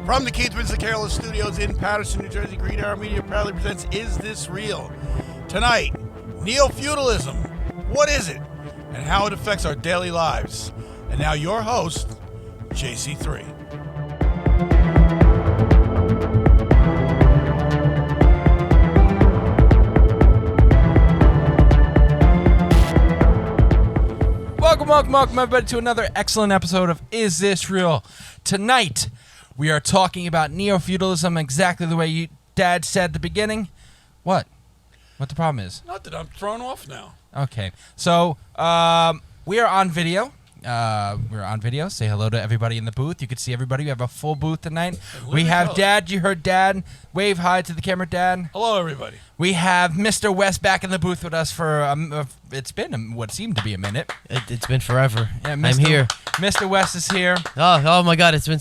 From the Keith Winston Careless Studios in Patterson, New Jersey, Green Arrow Media proudly presents Is This Real? Tonight, Neo-Feudalism. What is it? And how it affects our daily lives. And now your host, JC3. Welcome everybody to another excellent episode of Is This Real? Tonight, we are talking about neo-feudalism exactly the way Dad said at the beginning. What the problem is? Not that I'm thrown off now. Okay, so we are on video. We're on video. Say hello to everybody in the booth. You can see everybody. We have a full booth tonight. We have Dad. You heard Dad. Wave hi to the camera, Dad. Hello, everybody. We have Mr. West back in the booth with us for it's been what seemed to be a minute. It's been forever. Yeah, I'm here. Mr. West is here. Oh my God! It's been.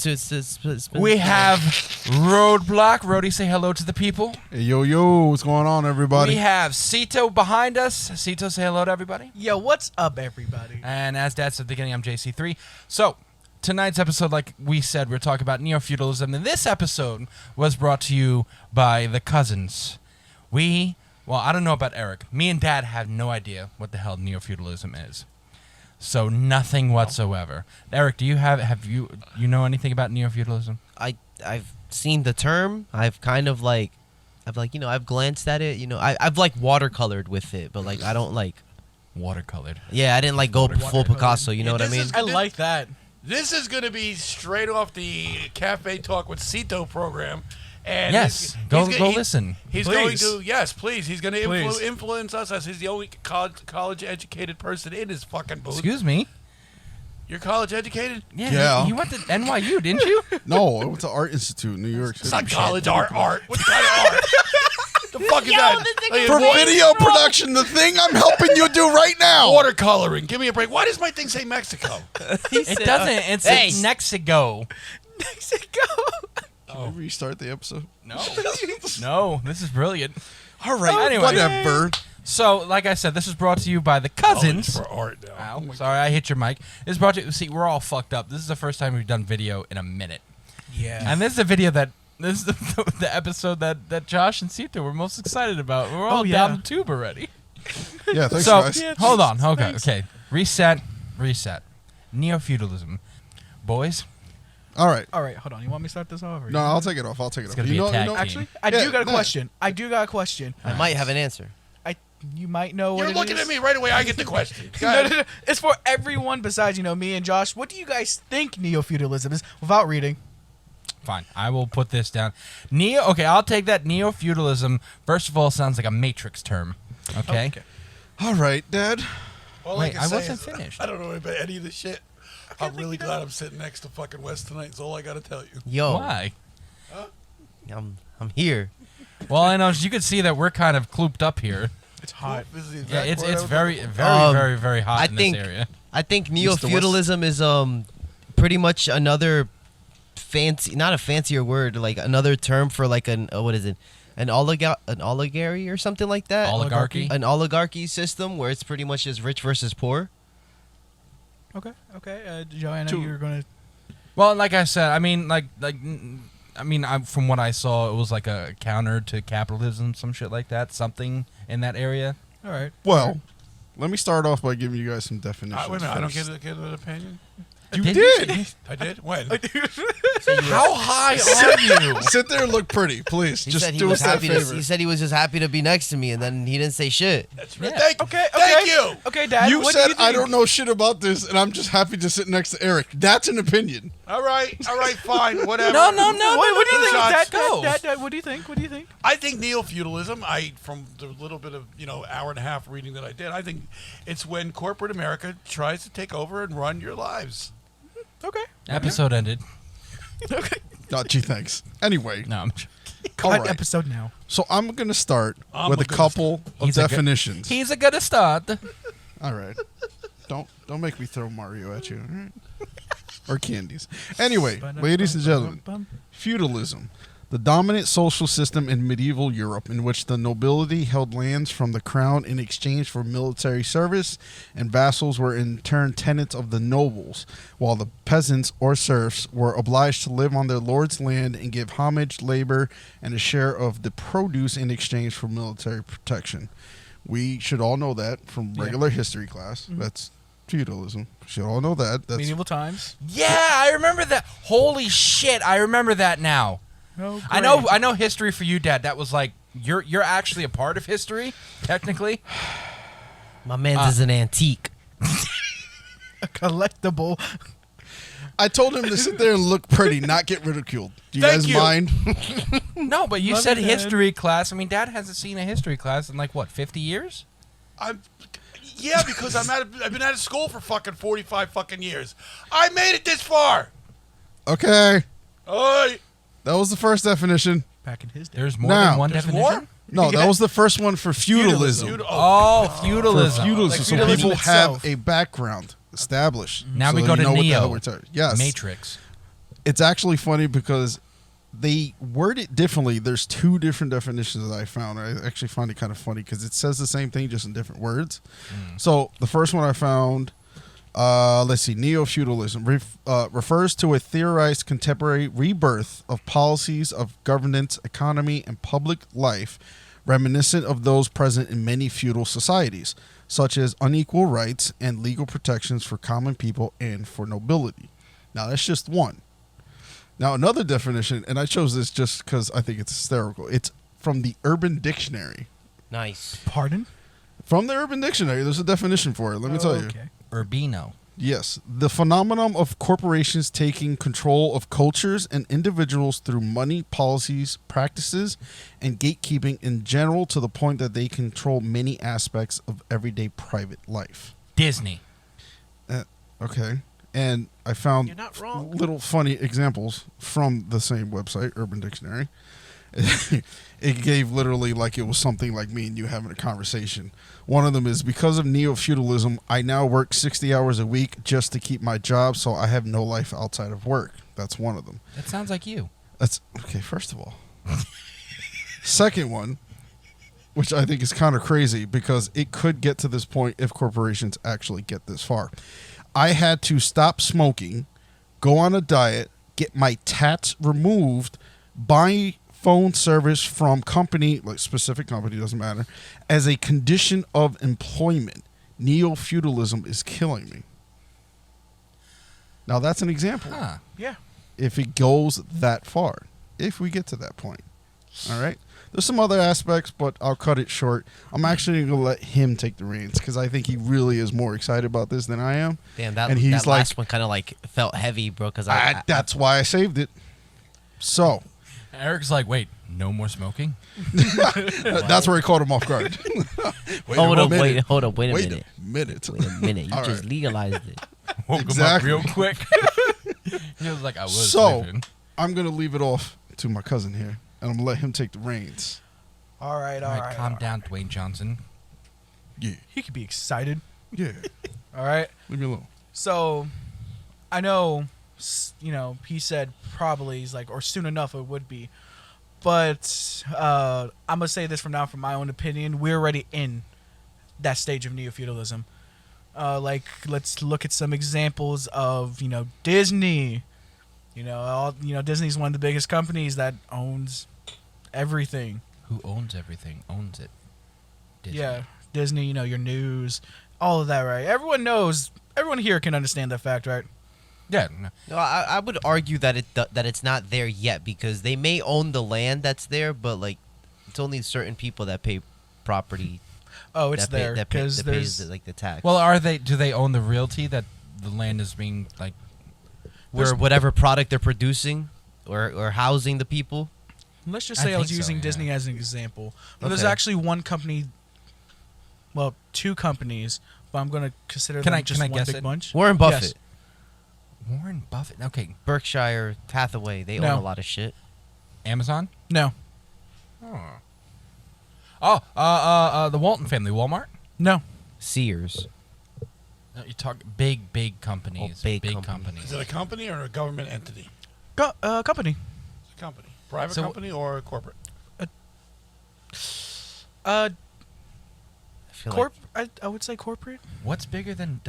We have Roadblock. Rody, say hello to the people. Hey, yo, what's going on, everybody? We have Cito behind us. Cito, say hello to everybody. Yo, what's up, everybody? And as Dad said at the beginning, I'm JC3. So, tonight's episode, like we said, we're talking about neo-feudalism. And this episode was brought to you by the cousins. Well, I don't know about Eric. Me and Dad have no idea what the hell neo-feudalism is. So, nothing whatsoever. Eric, do you have you know anything about neo-feudalism? I've seen the term. I've I've glanced at it. I've like watercolored with it, but like I don't like Watercolored. Yeah, I didn't like go full Picasso. You know what I mean? I like that. This is going to be straight off the Cafe Talk with Cito program. And yes, go listen. He's please. going to, yes, please. He's going to Please. influence us as he's the only college-educated person in his fucking booth. Excuse me? You're college-educated? Yeah. You went to NYU, didn't you? No, I went to Art Institute in New York City. It's not college art. What kind of art? The fuck is that? For video production, the thing I'm helping you do right now. Watercoloring. Give me a break. Why does my thing say Mexico? It doesn't. It's Mexico. Mexico. Can we restart the episode? No. No, this is brilliant. All right, Anyway. whatever. So, like I said, this is brought to you by the cousins. For art now. Ow, sorry, I hit your mic. This is brought to you. See, we're all fucked up. This is the first time we've done video in a minute. Yeah. And this is the video this is the episode that Josh and Cito were most excited about. We're all down the tube already. Yeah, thanks, So, guys. hold on. Okay, Thanks. okay. Reset. Neo-feudalism. Boys, All right. All right, hold on. You want me to start this off? Or No, you- I'll take it off. It's gonna be a tag team. Actually, I Yeah, do got a no. question. I I might have an answer. You might know what You're it looking is. at me right away. I get the question. Go No, ahead. no, no. It's for everyone besides, me and Josh. What do you guys think neo-feudalism is without reading? fine. I will put this down. Okay, I'll take that. Neo-feudalism, first of all, sounds like a Matrix term. Okay? All right, Dad. All Wait, can I say wasn't is, finished. I don't know about any of this shit. I'm really glad I'm sitting next to fucking West tonight. That's all I got to tell you. Yo, Why? I'm here. Well, I know you can see that we're kind of cooped up here. It's hot. This is the Yeah, exact word it's I was very, looking for. very, very, very hot I in think- this area. I think neo-feudalism is pretty much another not a fancier word, like another term for like an what is it? An oligarchy or something like that. Oligarchy? An oligarchy system where it's pretty much just rich versus poor. Okay. Joanna, you were going to... Well, like I said, from what I saw, it was like a counter to capitalism, some shit like that, something in that area. All right. Well, let me start off by giving you guys some definitions. Wait a minute. I don't first. get an opinion. You Did did. I did? When? How high are you? Sit there and look pretty, please. He Just said he do was us that happy. favor. He said he was just happy to be next to me, and then he didn't say shit. That's right. Yeah. Thank you. Okay, Dad. You what said do you think? I don't know shit about this, and I'm just happy to sit next to Eric. That's an opinion. All right, fine, whatever. No. What do you think, Shots. Dad? Dad, what do you think? I think neo-feudalism, from the little bit of, hour and a half reading that I did, I think it's when corporate America tries to take over and run your lives. Okay. Episode ended. Okay. Gee, thanks. Anyway, No, I'm all Cut right. episode now. So I'm going to start I'm with a gonna couple of He's a good- definitions. He's a good start. All right. Don't make me throw Mario at you. All right? Or candies. Anyway, ladies and gentlemen, feudalism. The dominant social system in medieval Europe, in which the nobility held lands from the crown in exchange for military service, and vassals were in turn tenants of the nobles, while the peasants or serfs were obliged to live on their lord's land and give homage, labor, and a share of the produce in exchange for military protection. We should all know that from regular history class. That's feudalism. We should all know that. That's Medieval times. Yeah, I remember that. Holy shit, I remember that now. Oh, I know history for you, Dad. That was like you're actually a part of history, technically. My man's is an antique. a collectible. I told him to sit there and look pretty, not get ridiculed. Do you Thank guys you. mind? No, but you Love said it, Dad. history class. I mean, Dad hasn't seen a history class in like what, 50 years? Yeah, because I've been out of school for fucking 45 fucking years. I made it this far. Okay. Oi. That was the first definition. Back in his day. There's more Now, than one there's definition. more? No, that was the first one for feudalism. Oh, For feudalism. feudalism. Like So feudalism people have itself. a background established. Now so we that go you to know what the Neo. hell we're talking- Yes. Matrix. It's actually funny because they word it differently. There's two different definitions that I found. I actually find it kind of funny because it says the same thing just in different words. So the first one I found, let's see, Neo-Feudalism refers to a theorized contemporary rebirth of policies of governance, economy, and public life reminiscent of those present in many feudal societies, such as unequal rights and legal protections for common people and for nobility. Now, that's just one. Now, another definition, and I chose this just because I think it's hysterical. It's from the Urban Dictionary. Nice. Pardon? From the Urban Dictionary, there's a definition for it. Let me tell you. Okay. Urbino. Yes, the phenomenon of corporations taking control of cultures and individuals through money, policies, practices, and gatekeeping in general to the point that they control many aspects of everyday private life. Disney. Okay. And I found You're not wrong. little funny examples from the same website, Urban Dictionary. It gave literally like it was something like me and you having a conversation. One of them is, because of neo-feudalism, I now work 60 hours a week just to keep my job, so I have no life outside of work. That's one of them. That sounds like you. That's okay, first of all. Second one, which I think is kind of crazy because it could get to this point if corporations actually get this far. I had to stop smoking, go on a diet, get my tats removed, buy phone service from company, like specific company, doesn't matter, as a condition of employment. Neo-feudalism is killing me. Now that's an example. Huh. Yeah. If it goes that far, if we get to that point. All right. There's some other aspects, but I'll cut it short. I'm actually going to let him take the reins because I think he really is more excited about this than I am. Damn, that, And he's that last like- one kind of like felt heavy, bro. Because That's why I saved it. So Eric's like, wait, no more smoking? that's where he caught him off guard. hold up, minute. wait a minute. Wait a minute. Wait a minute. You All just right. legalized it. Woke Exactly. him up real quick. He was like, I was So sleeping. I'm going to leave it off to my cousin here, and I'm going to let him take the reins. All right. All right, calm down, Dwayne Johnson. Yeah. He could be excited. Yeah. All right. Leave me alone. So, I know, he said probably, he's like, or soon enough it would be. But I'm going to say this from my own opinion. We're already in that stage of neo-feudalism. Let's look at some examples of, Disney. Disney's one of the biggest companies that owns everything. Who owns everything? Owns it. Disney. Yeah, Disney, your news, all of that, right? Everyone here can understand that fact, right? Yeah. No. No, I would argue that it's not there yet because they may own the land that's there, but like it's only certain people that pay property. Oh, it's that there that because pays there's like the tax. Well, do they own the realty that the land is being like? where whatever product they're producing or housing the people. let's just I say I was think so, using yeah. Disney as an example. But there's Okay. actually one company, well, two companies, but I'm going to consider Can them I- just can I one guess big it? bunch. Warren Buffett, Yes. Warren Buffett. Okay. Berkshire Hathaway, they No. own a lot of shit. Amazon. No, The Walton family. Walmart. no. Sears. No, you talk big companies. Oh, big Is companies. it a company or a government entity? Company. It's a company. Private So- company or corporate? I feel I would say corporate. What's bigger than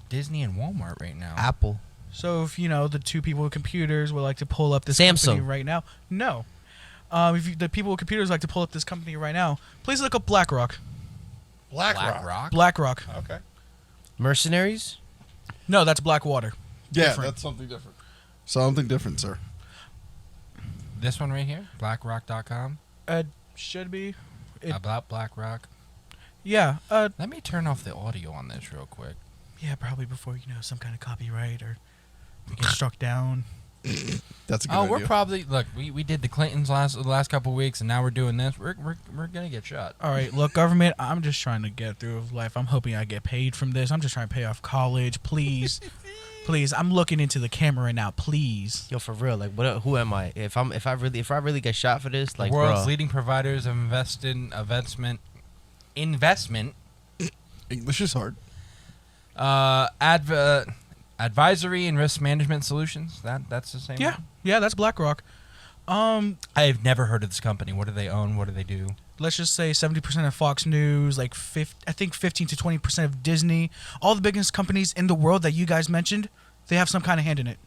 Disney and Walmart right now? like Apple. So if the two people with computers would like to pull up this company Samsung. right now, no. The people with computers like to pull up this company right now, please look up BlackRock. BlackRock. BlackRock. Okay. Mercenaries. No, that's Blackwater. Yeah, Different. that's something different. Something different, sir. This one right here, BlackRock.com. Should be. It- About BlackRock. Yeah. Let me turn off the audio on this real quick. Yeah, probably before some kind of copyright or we get struck down. That's a good Oh, idea. we're probably look. We did the Clintons the last couple of weeks, and now we're doing this. We're gonna get shot. All right, look, government. I'm just trying to get through life. I'm hoping I get paid from this. I'm just trying to pay off college, please, please. I'm looking into the camera right now, please. Yo, for real. Like, who am I? If I really get shot for this, like, World's bro. leading providers of investment. English is hard. Advisory and risk management solutions. That's the same. Yeah, one? yeah, that's BlackRock. I've never heard of this company. What do they own? What do they do? Let's just say 70% of Fox News, I think 15 to 20% of Disney. All the biggest companies in the world that you guys mentioned, they have some kind of hand in it.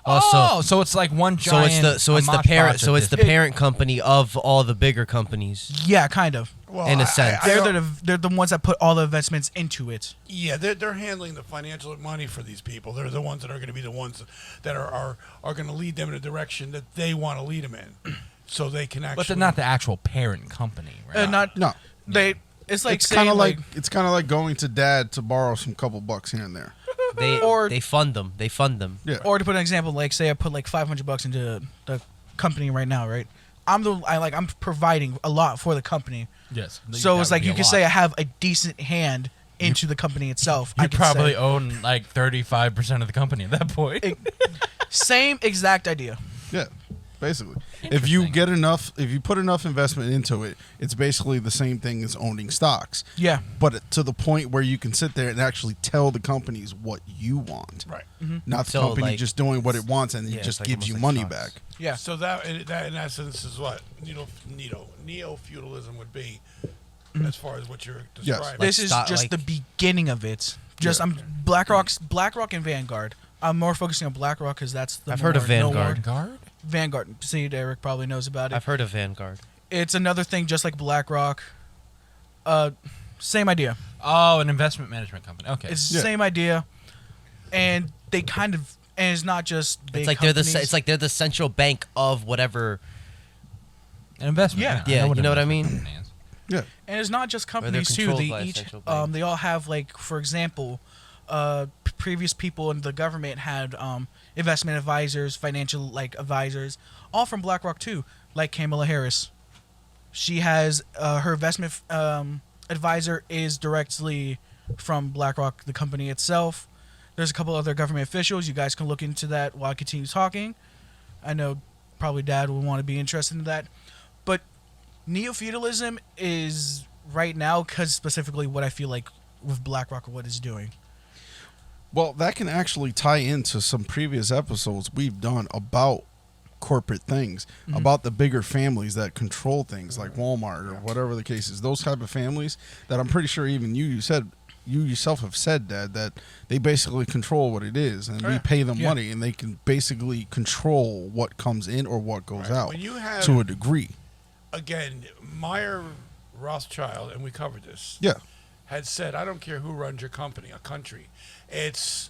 Also, so it's like one so giant. it's the parent. So it's the parent company of all the bigger companies. Yeah, kind of. Well, In a sense. They're the ones that put all the investments into it. Yeah, they're handling the financial money for these people. They're the ones that are going to be the ones that are going to lead them in a direction that they want to lead them in, so they can actually. But they're not the actual parent company, right? Not No, they. It's like it's kind of saying, like going to dad to borrow some couple bucks here and there. They fund them. They fund them. Yeah. Or to put an example, like say I put like $500 into the company right now, right? I'm providing a lot for the company, Yes. so it's like you could say I have a decent hand into the company itself. You I could probably say. own like 35% of the company at that point. Same exact idea. Yeah, basically. If you put enough investment into it, it's basically the same thing as owning stocks. Yeah. But to the point where you can sit there and actually tell the companies what you want. right. Not the So, company like- just doing what it wants and Yeah, it just it's like gives you almost like money stocks. back. Yeah. So that in essence is what neo-feudalism would be, as far as what you're Yes. describing. This is stock- just like- the beginning of it. Just Yeah. BlackRock and Vanguard. I'm more focusing on BlackRock because that's the I've heard of more known Vanguard. Guard? Vanguard. See, Derek probably knows about it. I've heard of Vanguard. It's another thing just like BlackRock. Same idea. Oh, an investment management company. Okay. It's the Yeah. same idea, and they kind of, and it's not just big. It's like they're the central bank of whatever. an investment. Yeah. I Yeah, know you know what I an mean? investment company is. Yeah. and it's not just they're companies too. controlled They by a each, central bank. they all have like, for example, previous people in the government had investment advisors, financial like advisors, all from BlackRock too. Like Kamala Harris, she has her investment advisor is directly from BlackRock, the company itself. There's a couple other government officials. You guys can look into that while I continue talking. I know probably Dad will want to be interested in that. But neo-feudalism is right now, because specifically what I feel like with BlackRock or what it's doing. Well, that can actually tie into some previous episodes we've done about corporate things, about the bigger families that control things like Walmart or whatever the case is. Those type of families that I'm pretty sure even you yourself have said, Dad, that they basically control what it is, and Oh, we yeah. pay them Yeah. money, and they can basically control what comes in or what goes Right. out When you have- to a degree. Again, Meyer Rothschild, and we covered this, Yeah. had said, I don't care who runs your company, a country. It's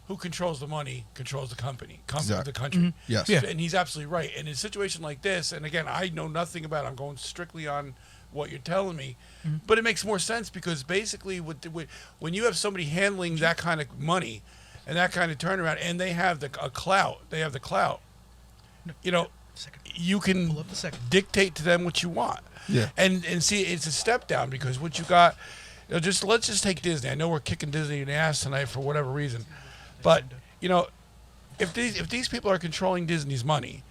who controls the money controls the company, Exactly. the country. Yes. Yeah. And he's absolutely right. And in a situation like this, and again, I know nothing about it. I'm going strictly on what you're telling me. But it makes more sense because basically when you have somebody handling that kind of money and that kind of turnaround, and they have a clout, you can Pull up the second. dictate to them what you want. Yeah. And see, it's a step down because what you got, let's just take Disney. I know we're kicking Disney in the ass tonight for whatever reason, but if these people are controlling Disney's money,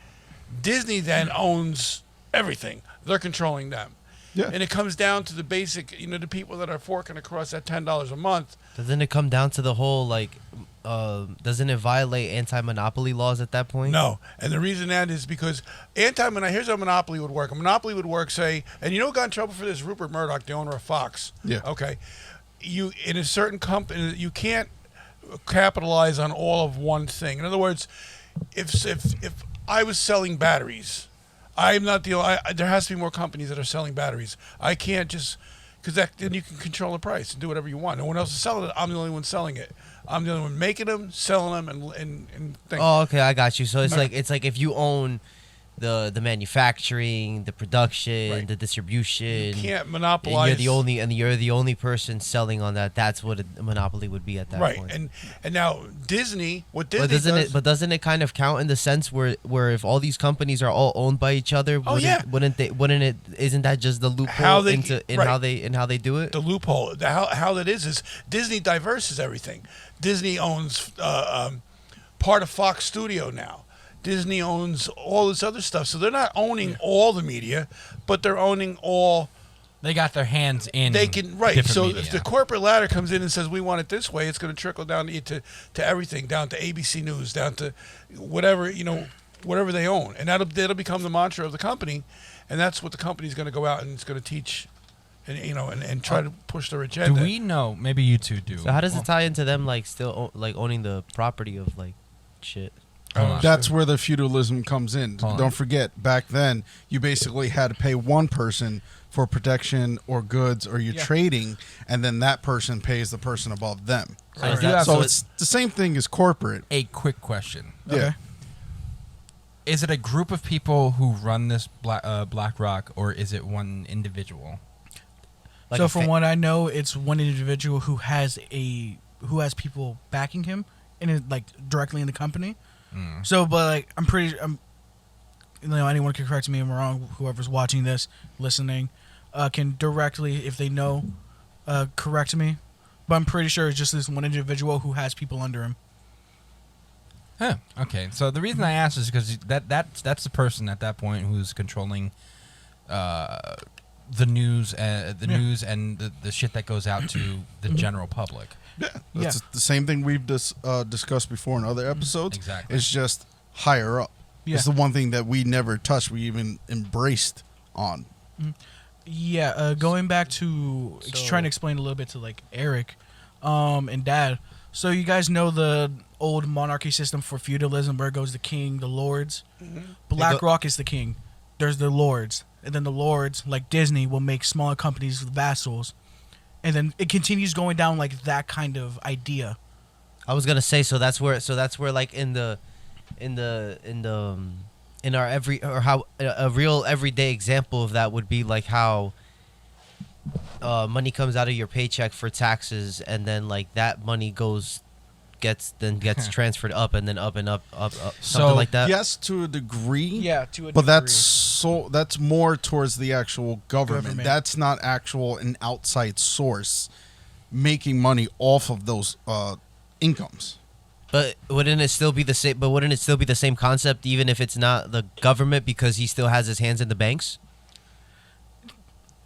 Disney then owns everything. They're controlling them. Yeah. And it comes down to the basic, the people that are forking across that $10 a month. Doesn't it come down to the whole like doesn't it violate anti-monopoly laws at that point? No, and the reason that is because here's how monopoly would work. A monopoly would work, say, and you know who got in trouble for this? Rupert Murdoch, the owner of Fox. Yeah. Okay. You in a certain company, you can't capitalize on all of one thing. In other words, if I was selling batteries, I'm not there has to be more companies that are selling batteries. I can't just because then you can control the price and do whatever you want. No one else is selling it. I'm the only one selling it. I'm the only one making them, selling them, and things. Oh, okay, I got you. So it's like if you own the manufacturing, the production, Right. the distribution. You can't And monopolize. you're the only person selling on that. That's what a monopoly would be at that right, point. and now Disney, what Disney But doesn't it kind of count in the sense where if all these companies are all owned by each other? Oh, yeah. Wouldn't it? Isn't that just the loophole How they- right. how they do it? the loophole. How that is Disney diverses everything. Disney owns part of Fox Studio now. Disney owns all this other stuff, so they're not owning all the media, but they're owning all. They got their hands in. They can different So media. if the corporate ladder comes in and says we want it this way, it's going to trickle down to everything, down to ABC News, down to whatever whatever they own, and that'll become the mantra of the company, and that's what the company's going to go out and it's going to teach, and and try to push their agenda. Do we know? Maybe you two do. So how does it tie into them still owning the property of shit? That's where the feudalism comes in. Hold on. Don't forget, back then, you basically had to pay one person for protection or goods or you're trading, and then that person pays the person above them. So is that- So so it's the same thing as corporate. A quick question. Yeah. Is it a group of people who run this BlackRock, or is it one individual? like so a from fa- what I know, it's one individual who has people backing him directly in the company. So, but anyone can correct me if I'm wrong. Whoever's watching this, listening, can directly, if they know, correct me. But I'm pretty sure it's just this one individual who has people under him. Huh. Okay. So the reason I asked is because that's the person at that point who's controlling the news, news and the shit that goes out to the general public. Yeah, that's the same thing we've discussed before in other episodes. Exactly. It's just higher up. Yeah. It's the one thing that we never touched. We even embraced on. Yeah, going back to trying to explain a little bit to Eric, and Dad. So you guys know the old monarchy system for feudalism, where it goes the king, the lords. BlackRock is the king. There's the lords, and then the lords, like Disney, will make smaller companies with vassals, and then it continues going down like that kind of idea. I was gonna say, so that's where how a real everyday example of that would be like how money comes out of your paycheck for taxes, and then that money gets transferred up and then up and up, something like that. Yes, to a degree. Yeah, to a But degree. that's more towards the actual government. Government. That's not an outside source making money off of those incomes. But wouldn't it still be the same? But wouldn't it still be the same concept, even if it's not the government, because he still has his hands in the banks?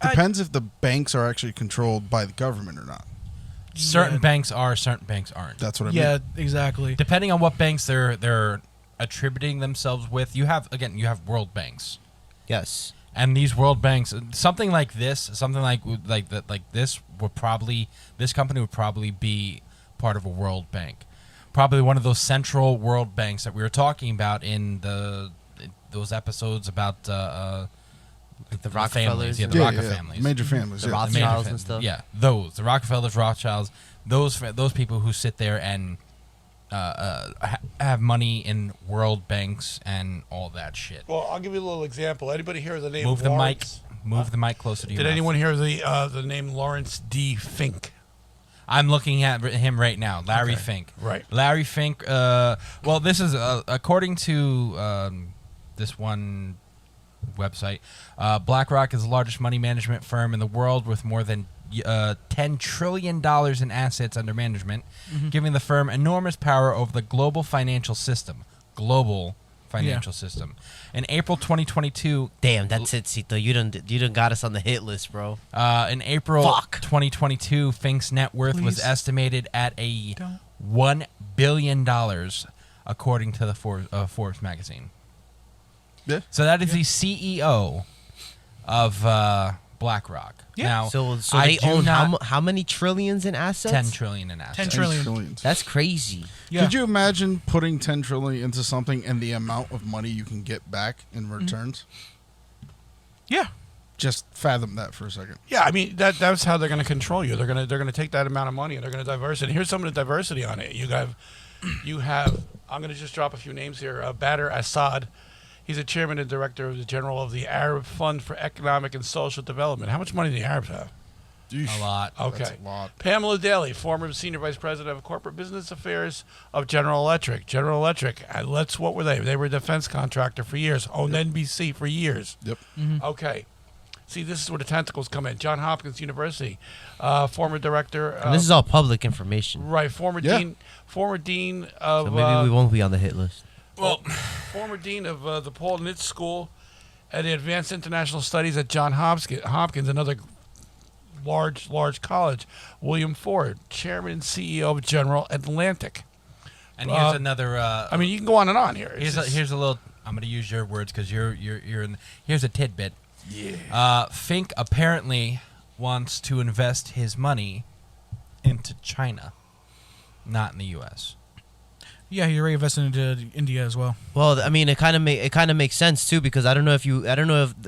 Depends if the banks are actually controlled by the government or not. Certain banks are, certain banks aren't. That's what I Yeah, mean. exactly. Depending on what banks they're attributing themselves with, you have world banks. Yes. And these world banks, something like this company would probably be part of a world bank, probably one of those central world banks that we were talking about in those episodes about the Rockefellers families, and the Yeah, Rockefeller yeah, families, major families. The yeah. Rothschilds. The major and fam- stuff. Yeah, the Rockefellers, Rothschilds, those people who sit there and have money in world banks and all that shit. Well, I'll give you a little example. Anybody hear the name? Move the mic. Lawrence? Move the mic closer to you. Did anyone hear the name Lawrence D. Fink? I'm looking at him right now, Larry Fink. Right. Larry Fink. Well, this is according to this one website. BlackRock is the largest money management firm in the world with more than $10 trillion in assets under management, giving the firm enormous power over the global financial system. System. In April 2022, Damn, that's it, Cito. You done got us on the hit list, bro. in April Fuck. 2022, Fink's net worth was Please. estimated at a Don't. $1 billion, according to the Forbes magazine. Yeah. So that is the CEO of BlackRock. Yeah. Now, So I they do own not- how many trillions in assets? 10 trillion in assets. 10 trillion. Trillions. That's crazy. Yeah. Could you imagine putting 10 trillion into something and the amount of money you can get back in returns? Yeah. Just fathom that for a second. Yeah, I mean that's how they're going to control you. They're going to take that amount of money and they're going to diverse it. Here's some of the diversity on it. You have. I'm going to just drop a few names here. Badr Assad. He's a chairman and director of the general of the Arab Fund for Economic and Social Development. How much money do the Arabs have? A lot. Okay. That's a lot. Pamela Daly, former senior vice president of corporate business affairs of General Electric. General Electric, what were they? They were a defense contractor for years, owned NBC for years. Yep. Okay. See, this is where the tentacles come in. John Hopkins University, former director. And this is all public information. Right, former Yeah. dean of So maybe we won't be on the hit list. well, former dean of the Paul Nitz School and the Advanced International Studies at John Hopkins, another large college. William Ford, chairman and CEO of General Atlantic. And here's another. I mean, you can go on and on here. It's just- Here's a little. I'm going to use your words because you're in. Here's a tidbit. yeah. Fink apparently wants to invest his money into China, not in the U.S. Yeah, he already invested into India as well. Well, I mean, it kind of makes sense too, because I don't know if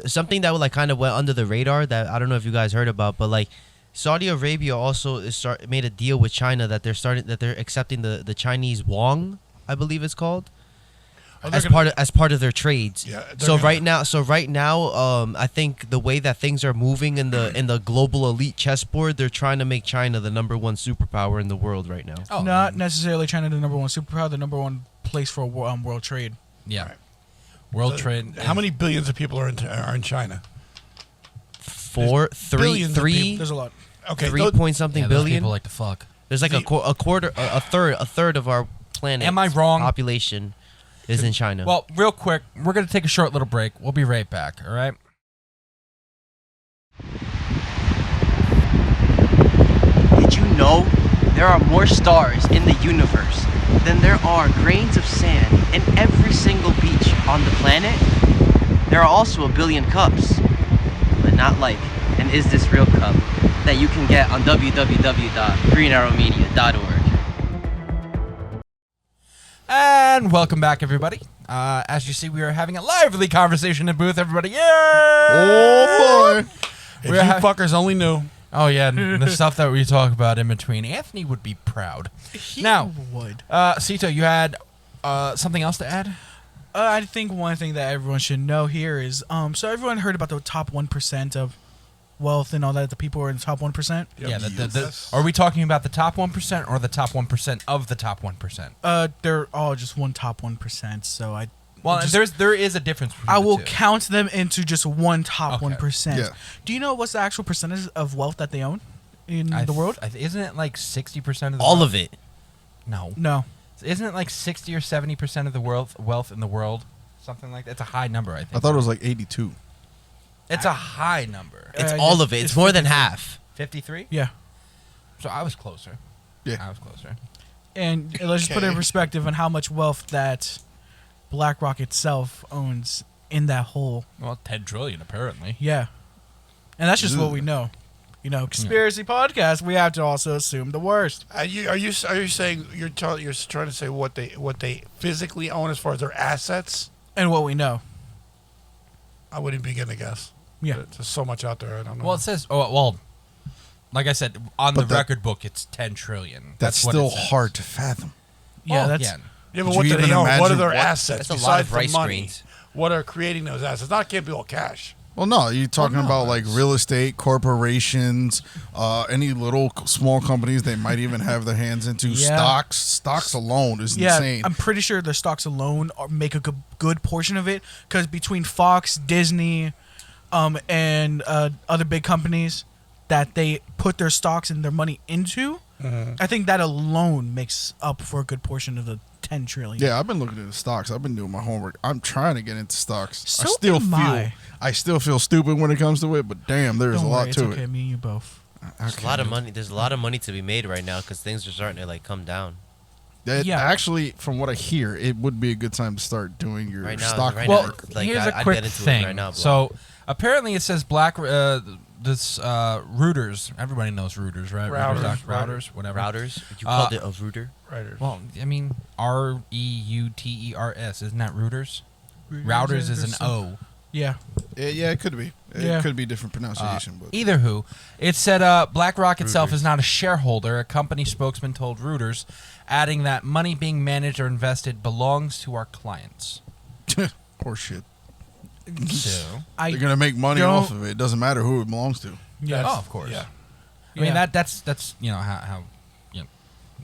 something that would like kind of went under the radar that I don't know if you guys heard about, but like Saudi Arabia also made a deal with China that they're accepting the Chinese yuan, I believe it's called, Oh, they're as part of their trades. Yeah, they're So gonna- right now, I think the way that things are moving in the global elite chessboard, they're trying to make China the #1 superpower in the world right now. Oh, Not necessarily China the #1 superpower, the #1 place for world trade. Yeah. Right. World trade. How many billions of people are in China? Billions of people. There's a lot. Okay, 3 something Yeah, those billion. people like to fuck. There's like a third of our planet. Am I wrong? Population is in China. Well, real quick, we're going to take a short little break. We'll be right back, all right? Did you know there are more stars in the universe than there are grains of sand in every single beach on the planet? There are also a billion cups, but not like an Is This Real cup that you can get on www.greenarrowmedia.org. And welcome back, everybody. As you see, we are having a lively conversation in the booth, everybody. Yeah! Oh, boy. If We're you ha- fuckers only knew. Oh, yeah, and the stuff that we talk about in between. Anthony would be proud. Now, would. Cito, you had something else to add? I think one thing that everyone should know here is, so everyone heard about the top 1% of wealth and all that. The people are in the top 1%. Yeah. Yes. Are we talking about the top 1% or the top 1% of the top 1%? They're all just one top 1%. So Well, there is a difference between I the will two. count them into just one top Okay. 1%. Yeah. Do you know what's the actual percentage of wealth that they own in I the th- world? Isn't it like 60% of the all wealth? of it. No. No. Isn't it like 60 or 70% of the wealth in the world? Something like that. It's a high number, I think. I thought it was like 82. It's a high number. It's Uh, all of it. It's more than half. 53? Yeah. So I was closer. Yeah. I was closer. And let's just put it in Okay. perspective on how much wealth that BlackRock itself owns in that whole. Well, 10 trillion apparently. Yeah. And that's just what Ugh. we know. You know, conspiracy podcast, we have to also assume the worst. Are you saying you're trying to say what they physically own as far as their assets? And what we know. I wouldn't begin to guess. Yeah. There's so much out there. I don't know. Well, it says, like I said, on But the that- record book, it's 10 trillion. That's what still it says. hard to fathom. Yeah, Oh, that's. yeah. yeah, but Could what you do they even own? What are imagine their what- assets That's a lot besides of rice the money? grains. What are creating those assets? That can't be all cash. Well, no, you're talking no, about like real estate, corporations, any little small companies they might even have their hands into. Yeah. Stocks alone is Yeah, insane. I'm pretty sure the stocks alone make a good portion of it, because between Fox, Disney, and other big companies that they put their stocks and their money into, I think that alone makes up for a good portion of the 10 trillion. Yeah, I've been looking into stocks. I've been doing my homework. I'm trying to get into stocks. So am I. I still feel stupid when it comes to it, but damn, there's Don't a worry, lot it's to okay. it. Me and you both. There's a lot of money. There's a lot of money to be made right now because things are starting to like come down. Actually, from what I hear, it would be a good time to start doing your Right now, stock. right Well, now, like, here's I'd a quick get into it thing. right now, bro. So apparently it says routers. Everybody knows routers, right? Routers, whatever. Routers? You called it a router? Writers. Well, I mean, REUTERS. Isn't that routers? Routers is an O. Yeah. Yeah, it could be. Yeah. It could be different pronunciation, but Either who. It said BlackRock itself is not a shareholder. A company spokesman told Reuters, adding that money being managed or invested belongs to our clients. horseshit. So, I They're gonna make money don't- off of it. It doesn't matter who it belongs to. Yes. oh, of course. Yeah. I mean Yeah. that's how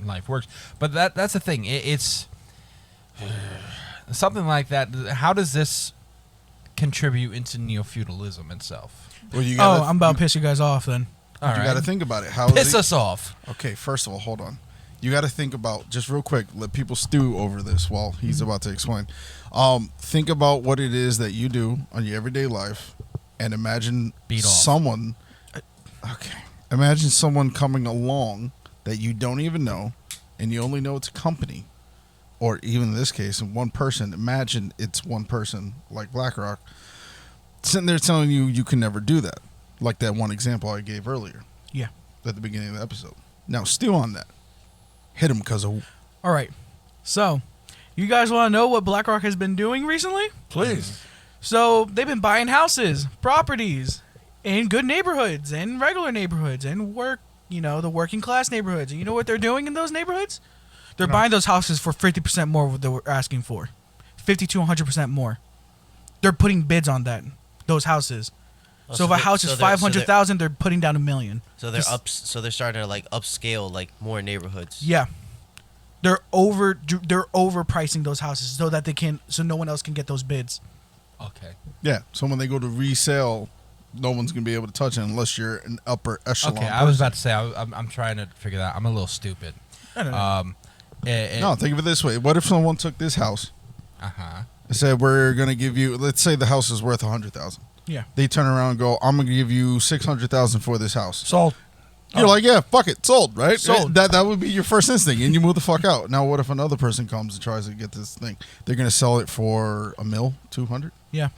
life works. But that's the thing. It's something like that. How does this contribute into neo-feudalism itself? Well, you Oh, gotta, I'm about to piss you guys off then. All you right, got to think about it. How is piss it- us off. Okay, first of all, hold on. You got to think about, just real quick, let people stew over this while he's about to explain. Think about what it is that you do on your everyday life, and imagine Beat off. someone. Okay, imagine someone coming along that you don't even know, and you only know it's a company, or even in this case, one person. Imagine it's one person like BlackRock sitting there telling you you can never do that, like that one example I gave earlier Yeah. at the beginning of the episode. Now, stew on that. Hit him because of All right. So, you guys want to know what BlackRock has been doing recently? Please. So, they've been buying houses, properties in good neighborhoods and regular neighborhoods and the working class neighborhoods. And you know what they're doing in those neighborhoods? They're buying those houses for 50% more what they were asking for. 50 to 100% more. They're putting bids on those houses. Oh, So if a house is 500,000, they're putting down $1 million. So they're starting to like upscale like more neighborhoods. Yeah, they're overpricing those houses so no one else can get those bids. Okay. yeah. So when they go to resell, no one's gonna be able to touch it unless you're an upper echelon. Okay, I was about to say I'm trying to figure that out. I'm a little stupid. I don't know. No, think of it this way: what if someone took this house Uh-huh. and said, "We're gonna give you," let's say the house is worth 100,000. Yeah. They turn around and go, "I'm gonna give you 600,000 for this house." Sold. You're like, "Yeah, fuck it, sold." Right? Sold. That would be your first instinct, and you move the fuck out. Now, what if another person comes and tries to get this thing? They're gonna sell it for $1,200,000. Yeah,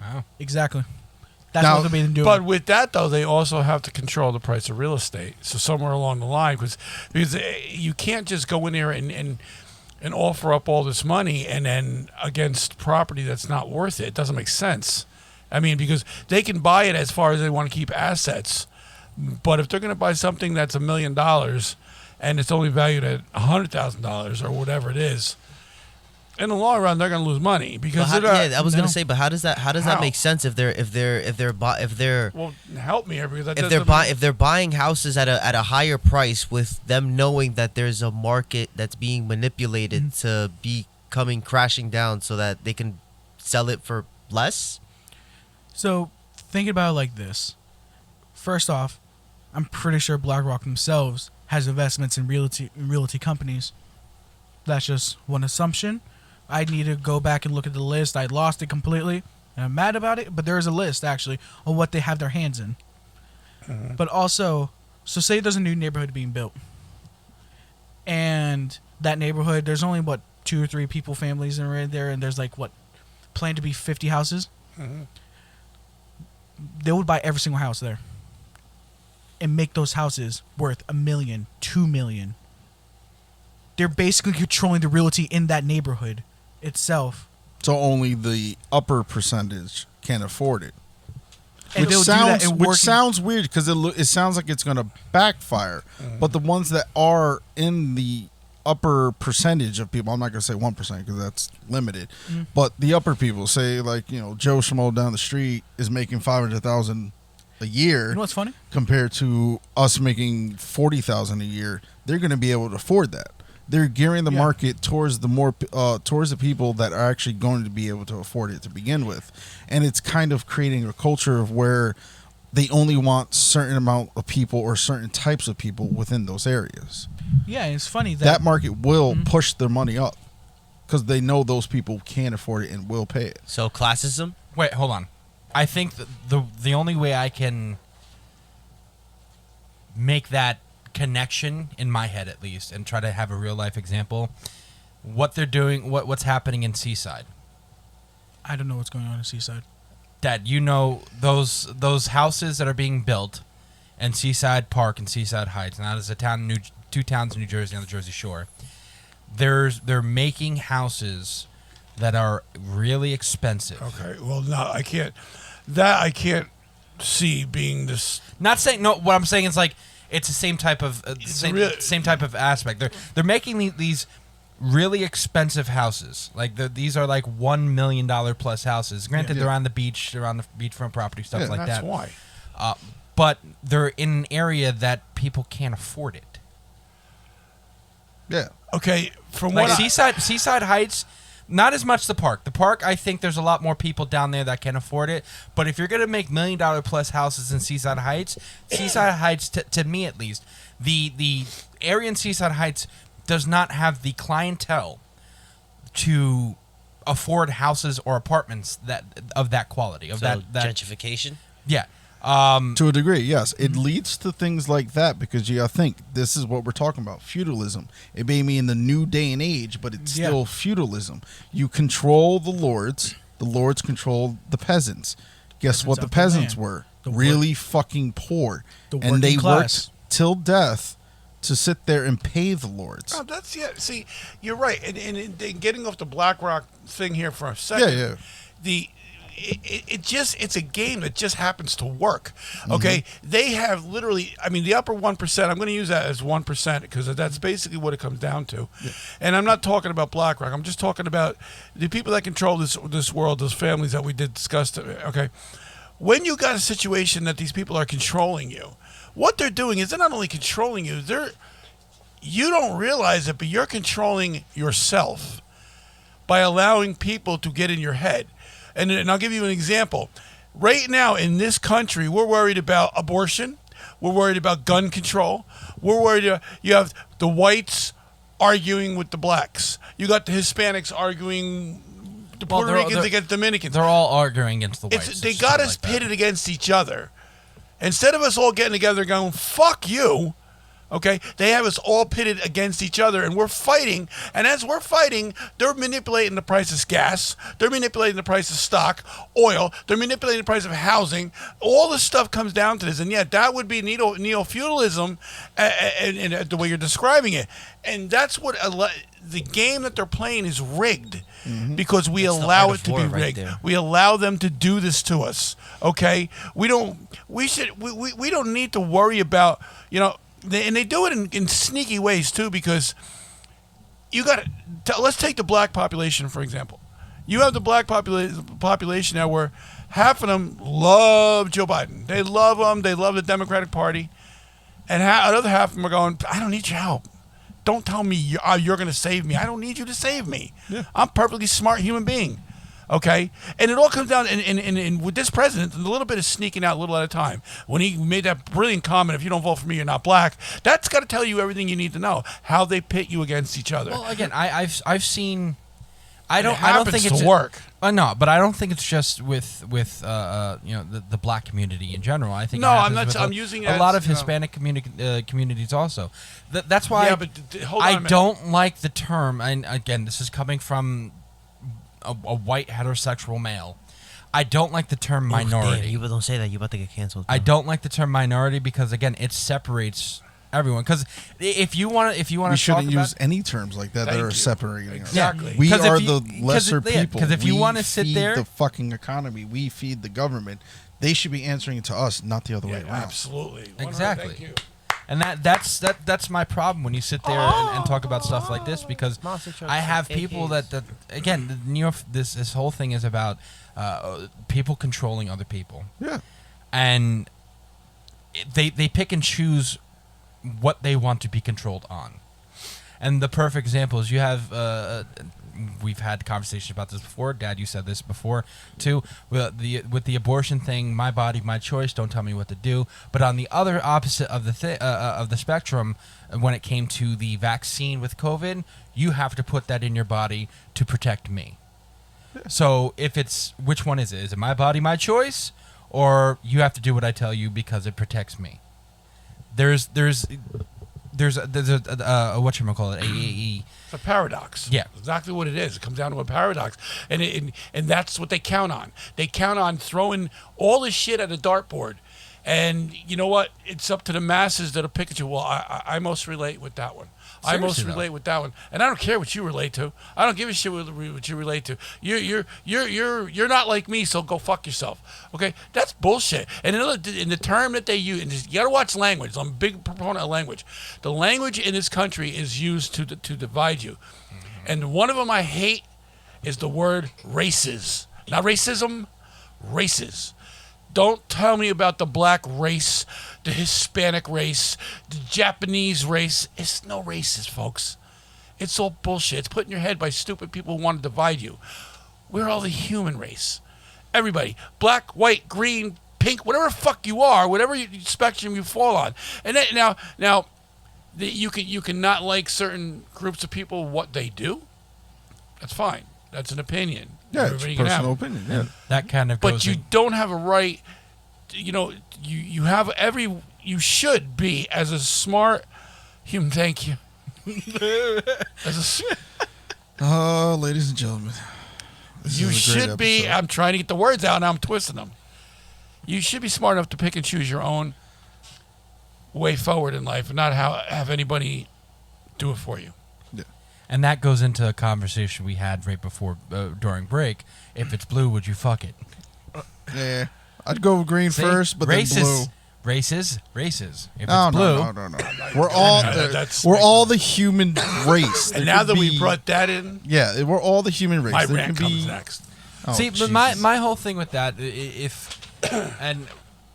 Wow. exactly. That's Now- what they've been doing. But with that, though, they also have to control the price of real estate. So somewhere along the line, because you can't just go in there and offer up all this money and then against property that's not worth it. It doesn't make sense. I mean, because they can buy it as far as they want to keep assets. But if they're going to buy something that's $1 million and it's only valued at $100,000 or whatever it is, in the long run they're going to lose money because But they're not, I was gonna say, but how does that How? make sense if they're well, help me here because that if doesn't they're buying houses at a higher price with them knowing that there's a market that's being manipulated to be coming crashing down so that they can sell it for less? So, thinking about it like this. First off, I'm pretty sure BlackRock themselves has investments in realty companies. That's just one assumption. I need to go back and look at the list. I lost it completely, and I'm mad about it. But there is a list actually on what they have their hands in. But also, so say there's a new neighborhood being built, and that neighborhood there's only 2 or 3 families in there, and there's planned to be 50 houses. They would buy every single house there and make those houses worth $1 million, $2 million. They're basically controlling the realty in that neighborhood itself. So only the upper percentage can afford it. And Which they'll do that in which working- sounds weird because it sounds like it's going to backfire. But the ones that are in the upper percentage of people, I'm not going to say 1% because that's limited, but the upper people, say Joe Schmo down the street is making $500,000 a year. You know what's funny? Compared to us making $40,000 a year, they're going to be able to afford that. They're gearing the market towards towards the people that are actually going to be able to afford it to begin with, and it's kind of creating a culture of where they only want certain amount of people or certain types of people within those areas. Yeah, and it's funny That market will push their money up because they know those people can afford it and will pay it. So classism? Wait, hold on. I think that the only way I can make that connection in my head, at least, and try to have a real life example. What they're doing, what's happening in Seaside. I don't know what's going on in Seaside. Dad, you know those houses that are being built in Seaside Park and Seaside Heights. Now, there's two towns in New Jersey on the Jersey Shore. They're making houses that are really expensive. Okay, well, no, I can't. That I can't see being this. Not saying no. What I'm saying is like it's the same type of same type of aspect. They're making these really expensive houses. Like these are like $1 million plus houses. Granted, they're on the beach, they're on the beachfront property, stuff like that's that. why. But they're in an area that people can't afford it. Yeah. Okay, from Like what Seaside Heights, not as much the park. The park, I think there's a lot more people down there that can afford it. But if you're going to make $1 million plus houses in Seaside Heights, to me at least, the area in Seaside Heights does not have the clientele to afford houses or apartments of that quality. Of So that gentrification. Yeah. To a degree, yes. It leads to things like that because you gotta think, this is what we're talking about, feudalism. It may be in the new day and age, but it's still feudalism. You control the lords control the peasants. Guess what Peasants the of the peasants land. were? The Really fucking poor. The And they working class. worked till death to sit there and pay the lords. Oh, that's See, you're right. And getting off the BlackRock thing here for a second. Yeah. It's a game that just happens to work. Okay, they have literally. I mean, the upper 1%. I'm going to use that as 1% because that's basically what it comes down to. Yeah. And I'm not talking about BlackRock. I'm just talking about the people that control this world, those families that we did discuss. Okay, when you got a situation that these people are controlling you, what they're doing is they're not only controlling you. You don't realize it, but you're controlling yourself by allowing people to get in your head. And I'll give you an example. Right now in this country, we're worried about abortion. We're worried about gun control. We're worried you have the whites arguing with the blacks. You got the Hispanics arguing the Puerto Ricans against Dominicans. They're all arguing against the whites. They got us pitted against each other. Instead of us all getting together going, fuck you, okay, they have us all pitted against each other, and we're fighting. And as we're fighting, they're manipulating the price of gas. They're manipulating the price of stock, oil. They're manipulating the price of housing. All this stuff comes down to this. And yet that would be neo-feudalism and the way you're describing it. And that's what the game that they're playing is rigged because we allow it to be rigged. We allow them to do this to us, okay? We don't need to worry about, and they do it in sneaky ways too, because you got to. Let's take the black population for example. You have the black population now where half of them love Joe Biden. They love him. They love the Democratic Party, and another half of them are going, "I don't need your help. Don't tell me you're going to save me. I don't need you to save me. Yeah. I'm a perfectly smart human being." Okay, and it all comes down, and with this president, a little bit of sneaking out a little at a time. When he made that brilliant comment, "If you don't vote for me, you're not black," that's got to tell you everything you need to know. How they pit you against each other. Well, again, I've seen. I don't think it's to work. No, but I don't think it's just with the black community in general. I think no, I'm not. I'm using a lot of Hispanic communities also. That's why yeah, but hold on I don't like the term. And again, this is coming from a white heterosexual male. I don't like the term minority. Damn, you don't say that. You about to get canceled. I don't like the term minority because again, it separates everyone. Because if you want to, we shouldn't use any terms like that that are separating us. Exactly. We are the lesser people. Because if you want to sit feed there, the fucking economy, we feed the government. They should be answering to us, not the other way around. Absolutely. Exactly. Thank you. And that's my problem when you sit there and talk about stuff like this, because I have people that again, this whole thing is about people controlling other people. Yeah. And they pick and choose what they want to be controlled on. And the perfect example is you have we've had conversations about this before. Dad, you said this before too. With the abortion thing, my body, my choice. Don't tell me what to do. But on the other opposite of the spectrum, when it came to the vaccine with COVID, you have to put that in your body to protect me. So which one is it? Is it my body, my choice, or you have to do what I tell you because it protects me? There's there's a whatchamacallit, AAE. It's a paradox. Yeah. Exactly what it is. It comes down to a paradox. And that's what they count on. They count on throwing all this shit at a dartboard. And you know what? It's up to the masses that'll pick at you. Well, I most relate with that one. I most Seriously, relate with that one. And I don't care what you relate to. I don't give a shit what you relate to. You're not like me, so go fuck yourself. Okay? That's bullshit. And in the term that they use, and you gotta watch language. I'm a big proponent of language. The language in this country is used to divide you. And one of them I hate is the word races. Not racism, races. Don't tell me about the black race, the Hispanic race, the Japanese race. It's no races, folks. It's all bullshit. It's put in your head by stupid people who want to divide you. We're all the human race. Everybody. Black, white, green, pink, whatever the fuck you are, whatever spectrum you fall on. And then, now, you can not like certain groups of people, what they do. That's fine. That's an opinion. Yeah, Everybody it's can have personal it. opinion. Yeah. That kind of goes. But you don't have a right. You have you should be as a smart human. Thank you. Ladies and gentlemen, You should be. I'm trying to get the words out, and I'm twisting them. You should be smart enough to pick and choose your own way forward in life, and not have anybody do it for you. And that goes into a conversation we had right before, during break. If it's blue, would you fuck it? Yeah, I'd go with green See? first, but races, then blue. Races. If No, it's blue, no. We're all the human race. And now that we brought that in, yeah, we're all the human race. my There rant can comes be- next. Oh, see, but Jesus. my whole thing with that, and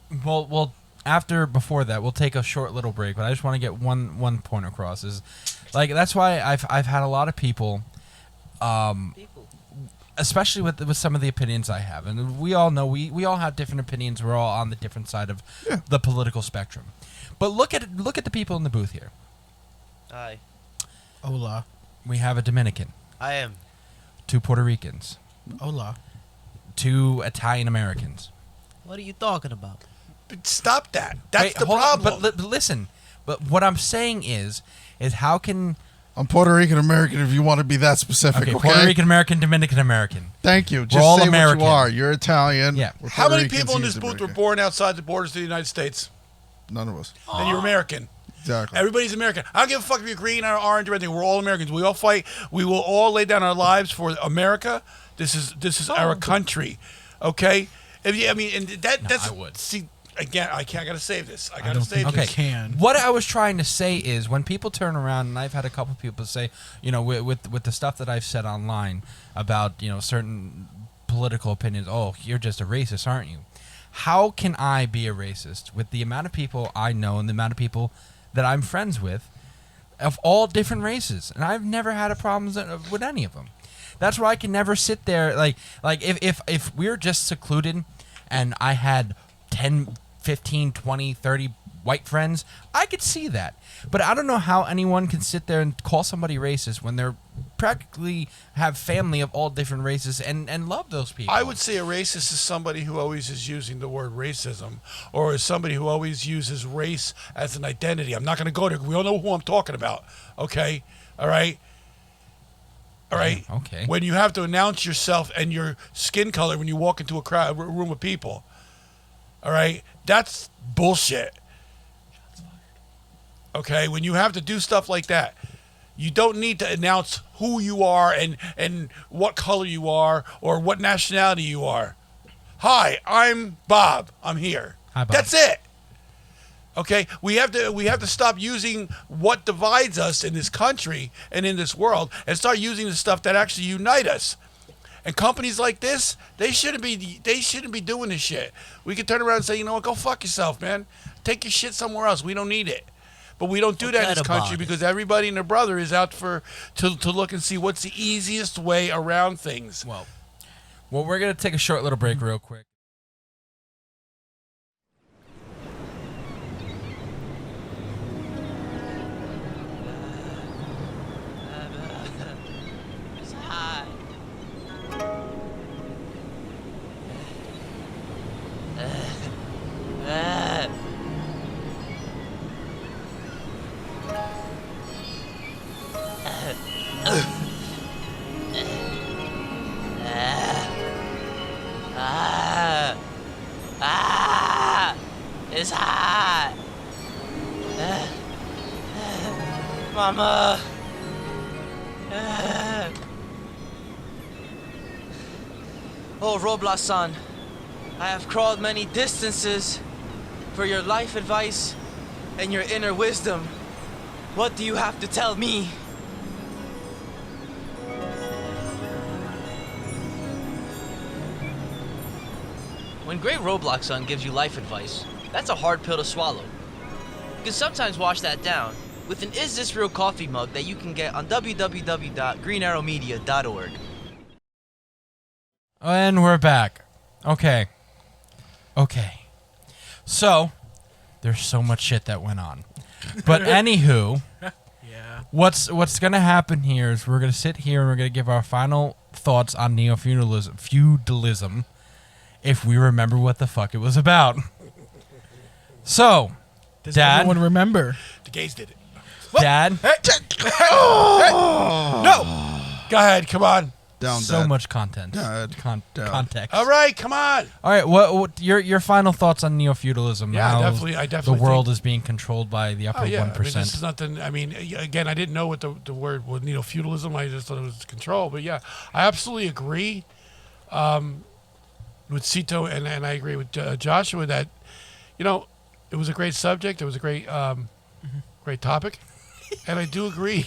before that, we'll take a short little break. But I just want to get one point across. Is like that's why I've had a lot of people, especially with some of the opinions I have, and we all know we all have different opinions. We're all on the different side of the political spectrum. But look at the people in the booth here. Hi. Hola. We have a Dominican, I am. 2 Puerto Ricans, Hola. 2 Italian Americans. What are you talking about? But stop that. That's Wait, the hold on, problem. but listen. But what I'm saying is how can I'm Puerto Rican American. If you want to be that specific, okay? Puerto Rican American, Dominican American. Thank you. Just all say American. what you are. You're Italian. Yeah. We're How Puerto many Ricans, people in he's this booth were Dominican. born outside the borders of the United States? None of us. Then you're American. Exactly. Everybody's American. I don't give a fuck if you're green or orange or anything. We're all Americans. We all fight. We will all lay down our lives for America. This is our country. Okay? That's I would. see again. I gotta save this. I gotta save Okay. this. Can. What I was trying to say is when people turn around, and I've had a couple people say, with the stuff that I've said online about certain political opinions. Oh, you're just a racist, aren't you? How can I be a racist with the amount of people I know and the amount of people that I'm friends with of all different races? And I've never had a problem with any of them. That's why I can never sit there like if we're just secluded and I had 10, 15, 20, 30 white friends, I could see that. But I don't know how anyone can sit there and call somebody racist when they're practically have family of all different races and love those people. I would say a racist is somebody who always is using the word racism, or is somebody who always uses race as an identity. I'm not going to go there. We all know who I'm talking about. Okay, all right. All right. Okay. When you have to announce yourself and your skin color when you walk into a room of people. All right. That's bullshit. Okay. When you have to do stuff like that, you don't need to announce who you are and what color you are or what nationality you are. Hi, I'm Bob. I'm here. Hi, Bob. That's it. Okay, we have to stop using what divides us in this country and in this world, and start using the stuff that actually unite us. And companies like this, they shouldn't be doing this shit. We can turn around and say, you know what, go fuck yourself, man. Take your shit somewhere else. We don't need it. But we don't do that in this country because everybody and their brother is out to look and see what's the easiest way around things. Well, we're gonna take a short little break real quick. It's hot. is hot. Mama. Oh, Roblox-san, I have crawled many distances for your life advice and your inner wisdom. What do you have to tell me? When Great Roblox-san gives you life advice, that's a hard pill to swallow. You can sometimes wash that down with an Is This Real coffee mug that you can get on www.greenarrowmedia.org. And we're back. Okay. So, there's so much shit that went on. But anywho, Yeah. what's gonna happen here is we're gonna sit here and we're gonna give our final thoughts on Neo-Feudalism, if we remember what the fuck it was about. So, Does Dad? everyone remember? The gays did it. Dad, No! Go ahead, come on. Down, so Dad. much content. Dad. Dad. Context. All right, come on. All right, what your final thoughts on Neo-Feudalism? Yeah, how I definitely the world think- is being controlled by the upper Oh, yeah. 1%. I mean, this is nothing. I mean, again, I didn't know what the word was, feudalism. I just thought it was control. But yeah, I absolutely agree with Cito, and I agree with Joshua that, it was a great subject. It was a great great topic. And I do agree.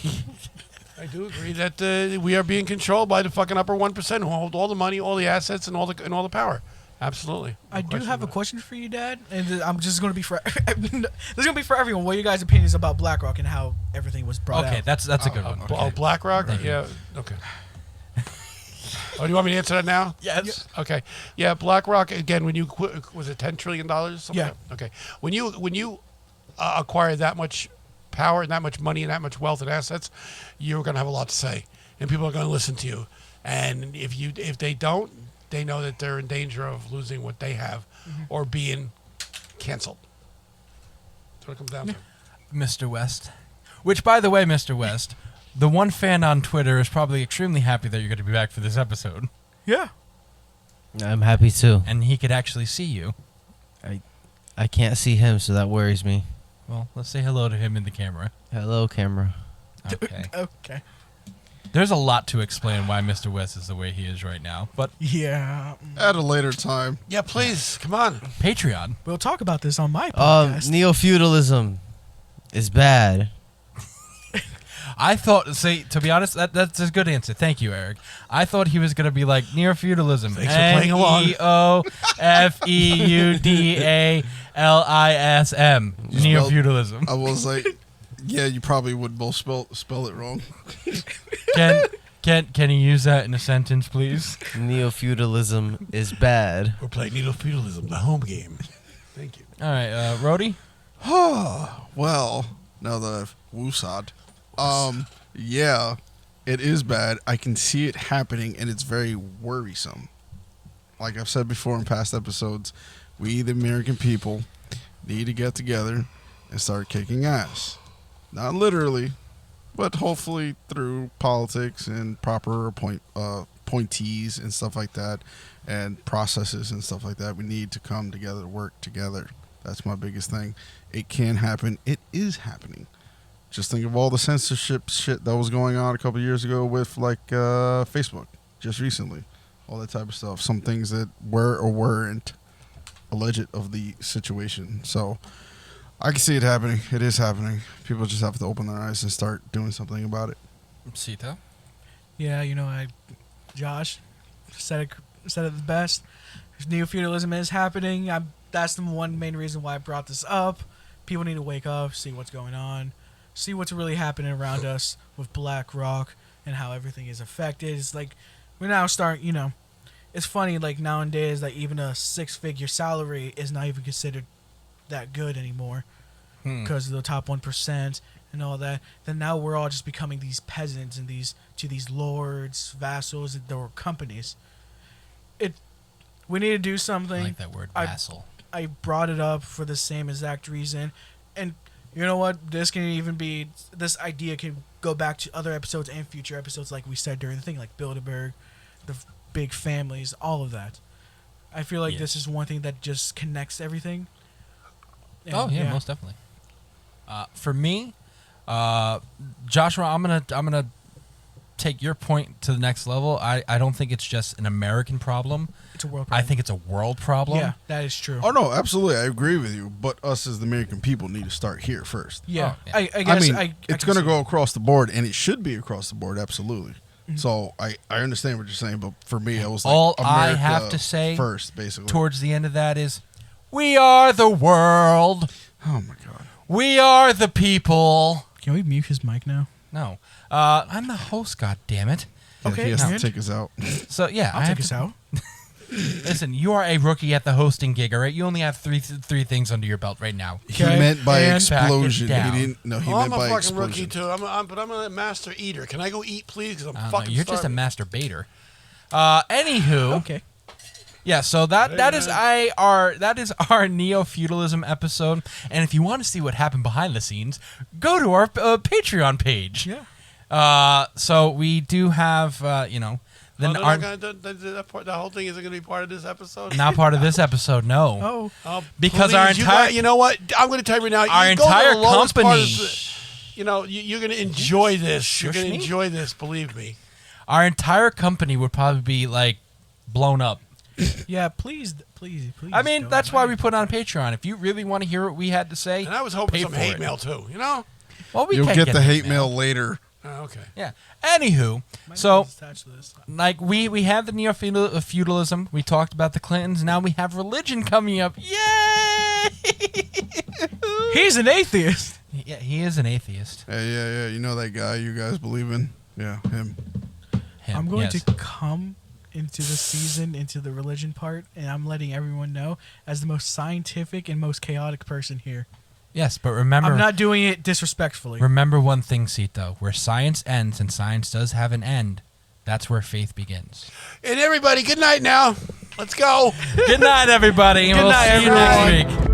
That we are being controlled by the fucking upper 1% who hold all the money, all the assets, and all the power. Absolutely. No I do question have a about it. question for you, Dad, and I'm just going to be for this is going to be for everyone. What are your guys' opinions about BlackRock and how everything was brought Okay, out? that's a good one. Oh, BlackRock? Yeah. Okay. Oh, do you want me to answer that now? Yes. Okay. Yeah, BlackRock, again, when you was it $10 trillion? Something Yeah. like that? Okay. When you acquire that much power and that much money and that much wealth and assets, you're going to have a lot to say, and people are going to listen to you. And if they don't, they know that they're in danger of losing what they have or being canceled. That's what it comes down to. Mr. West. Which, by the way, Mr. West, the one fan on Twitter is probably extremely happy that you're going to be back for this episode, Yeah. I'm happy too. and he could actually see you. I can't see him, so that worries me. Well, let's say hello to him in the camera. Hello, camera. Okay. Okay. There's a lot to explain why Mr. West is the way he is right now, but Yeah. At a later time. Yeah, please, come on. Patreon. We'll talk about this on my podcast. Neo-Feudalism is bad. I thought, to be honest, that's a good answer. Thank you, Eric. I thought he was going to be like Neo-Feudalism. Thanks for playing along. Neofeudalism. Neo-Feudalism. I was like, yeah, you probably would both spell it wrong. Can you use that in a sentence, please? Neo-Feudalism is bad. We're playing Neo-Feudalism, the home game. Thank you. All right, Rhodey? Well, now that I've woosad. Yeah, it is bad. I can see it happening, and it's very worrisome. Like I've said before in past episodes, we, the American people, need to get together and start kicking ass. Not literally, but hopefully through politics and proper appointees and stuff like that, and processes and stuff like that. We need to come together, work together. That's my biggest thing. It can happen. It is happening. Just think of all the censorship shit that was going on a couple years ago with Facebook, just recently. All that type of stuff. Some things that were or weren't alleged of the situation. So I can see it happening. It is happening. People just have to open their eyes and start doing something about it. Sita? Yeah, Josh said it the best. Neo-feudalism is happening. That's the one main reason why I brought this up. People need to wake up, see what's going on, see what's really happening around us with BlackRock and how everything is affected. It's like we're now starting, it's funny, like nowadays, like even a 6-figure salary is not even considered that good anymore because of the top 1% and all that. Then now we're all just becoming these peasants and these lords, vassals, and there were companies. We need to do I something. like that word, vassal. I brought it up for the same exact reason, and you know what? This idea can go back to other episodes and future episodes, like we said during the thing, like Bilderberg, the big families, all of that. I feel like this is one thing that just connects everything. Oh yeah, most definitely. For me, Joshua, I'm gonna take your point to the next level. I don't think it's just an American problem. It's a world I problem. think it's a world problem. Yeah, that is true. Oh no, absolutely, I agree with you. But us as the American people need to start here first. Yeah, Oh, yeah. I guess. I mean, I it's can going to see go it. across the board, and it should be across the board, absolutely. So I understand what you're saying, but for me, it was like All I America have to say first, basically. Towards the end of that is, we are the world. Oh my god. We are the people. Can we mute his mic now? No, I'm the host. God damn it. Yeah, Okay, he has to good. take us out. So yeah, I'll take us out. Listen, you are a rookie at the hosting gig, all right? You only have three things under your belt right now. He Okay, meant by and explosion. He back it down. didn't. No, he Well, meant I'm a by fucking rookie explosion. too. But I'm a master eater. Can I go eat, please? Because I'm I don't know, fucking you're just a starving. masturbator. Anywho, Okay. yeah. So that is our Neo-Feudalism episode. And if you want to see what happened behind the scenes, go to our Patreon page. Yeah. So we do have Oh, the they're not gonna, the whole thing isn't going to be part of this episode. not part of this episode. No. Oh. Oh, Because please, our you entire- got- you know what? I'm going to tell you right now. Our you go to the entire lowest part company. of you're going to enjoy this. You're Shush going to me? enjoy this. Believe me. Our entire company would probably be like blown up. Yeah. Please. I mean, don't. that's why we put on Patreon. If you really want to hear what we had to say, And I was hoping pay some for hate it. mail too. You know? Well, we You'll can get the hate mail later. Oh, okay. Yeah. Anywho, My so name is attached to this. like we have the neo-feudalism. We talked about the Clintons. Now we have religion coming up. Yay! He's an atheist. Yeah, he is an atheist. Yeah. You know that guy you guys believe in? Yeah, him. Him, I'm going yes. to come into the season, into the religion part, and I'm letting everyone know as the most scientific and most chaotic person here. Yes, but remember, I'm not doing it disrespectfully. remember one thing, Cito. Where science ends and science does have an end, that's where faith begins. And everybody, good night now. Let's go. Good night, everybody. And Good we'll night, see you next week.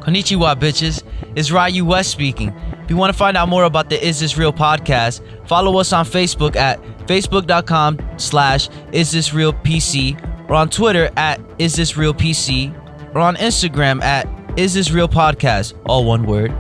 Konnichiwa, bitches. It's Ryu West speaking. If you want to find out more about the Is This Real podcast, follow us on Facebook at facebook.com/isthisrealpc or on Twitter at isthisrealpc or on Instagram at isthisrealpodcast, all one word.